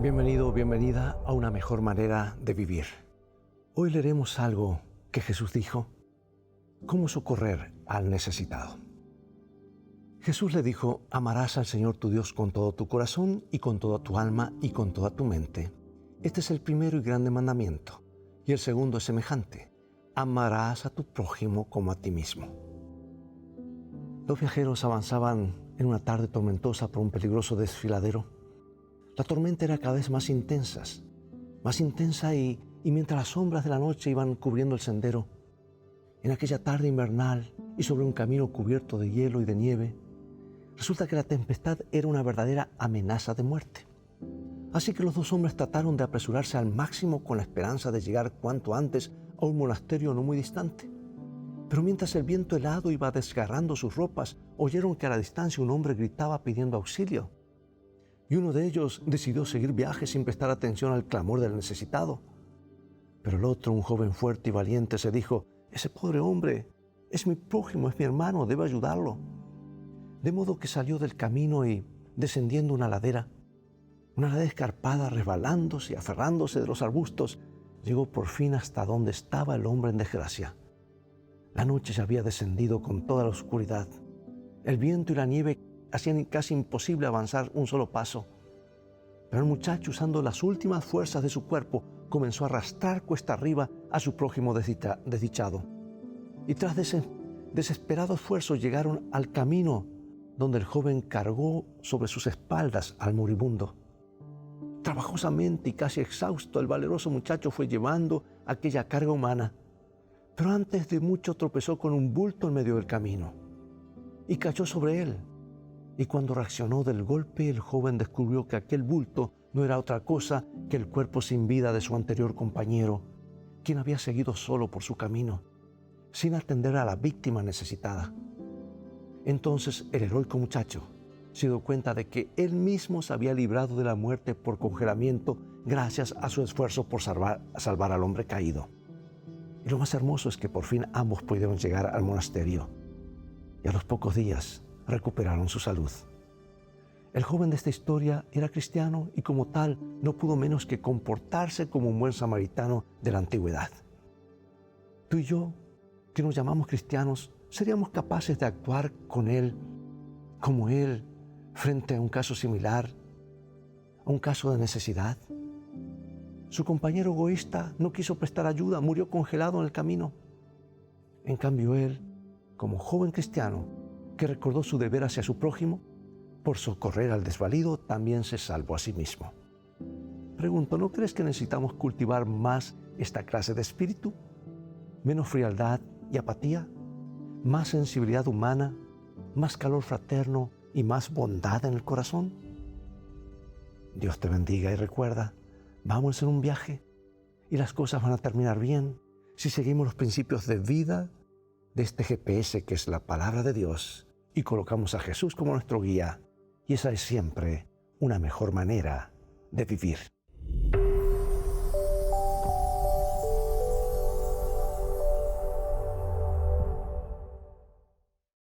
Bienvenido o bienvenida a una mejor manera de vivir. Hoy leeremos algo que Jesús dijo: cómo socorrer al necesitado. Jesús le dijo: amarás al Señor tu Dios con todo tu corazón y con toda tu alma y con toda tu mente. Este es el primero y grande mandamiento. Y el segundo es semejante: amarás a tu prójimo como a ti mismo. Los viajeros avanzaban en una tarde tormentosa por un peligroso desfiladero. La tormenta era cada vez más intensa y mientras las sombras de la noche iban cubriendo el sendero, en aquella tarde invernal y sobre un camino cubierto de hielo y de nieve, resulta que la tempestad era una verdadera amenaza de muerte. Así que los dos hombres trataron de apresurarse al máximo con la esperanza de llegar cuanto antes a un monasterio no muy distante. Pero mientras el viento helado iba desgarrando sus ropas, oyeron que a la distancia un hombre gritaba pidiendo auxilio. Y uno de ellos decidió seguir viaje sin prestar atención al clamor del necesitado. Pero el otro, un joven fuerte y valiente, se dijo: ese pobre hombre es mi prójimo, es mi hermano, debo ayudarlo. De modo que salió del camino y, descendiendo una ladera escarpada, resbalándose y aferrándose de los arbustos, llegó por fin hasta donde estaba el hombre en desgracia. La noche se había descendido con toda la oscuridad. El viento y la nieve hacían casi imposible avanzar un solo paso. Pero el muchacho, usando las últimas fuerzas de su cuerpo, comenzó a arrastrar cuesta arriba a su prójimo desdichado. Y tras desesperado esfuerzo llegaron al camino donde el joven cargó sobre sus espaldas al moribundo. Trabajosamente y casi exhausto, el valeroso muchacho fue llevando aquella carga humana. Pero antes de mucho tropezó con un bulto en medio del camino y cayó sobre él. Y cuando reaccionó del golpe, el joven descubrió que aquel bulto no era otra cosa que el cuerpo sin vida de su anterior compañero, quien había seguido solo por su camino, sin atender a la víctima necesitada. Entonces el heroico muchacho se dio cuenta de que él mismo se había librado de la muerte por congelamiento gracias a su esfuerzo por salvar al hombre caído. Y lo más hermoso es que por fin ambos pudieron llegar al monasterio y a los pocos días recuperaron su salud. El joven de esta historia era cristiano y como tal no pudo menos que comportarse como un buen samaritano de la antigüedad. Tú y yo, que nos llamamos cristianos, ¿seríamos capaces de actuar con él, como él, frente a un caso similar, a un caso de necesidad? Su compañero egoísta no quiso prestar ayuda, murió congelado en el camino. En cambio él, como joven cristiano, que recordó su deber hacia su prójimo, por socorrer al desvalido, también se salvó a sí mismo. Pregunto, ¿no crees que necesitamos cultivar más esta clase de espíritu? Menos frialdad y apatía, más sensibilidad humana, más calor fraterno y más bondad en el corazón. Dios te bendiga y recuerda, vamos en un viaje y las cosas van a terminar bien si seguimos los principios de vida de este GPS que es la palabra de Dios y colocamos a Jesús como nuestro guía. Y esa es siempre una mejor manera de vivir.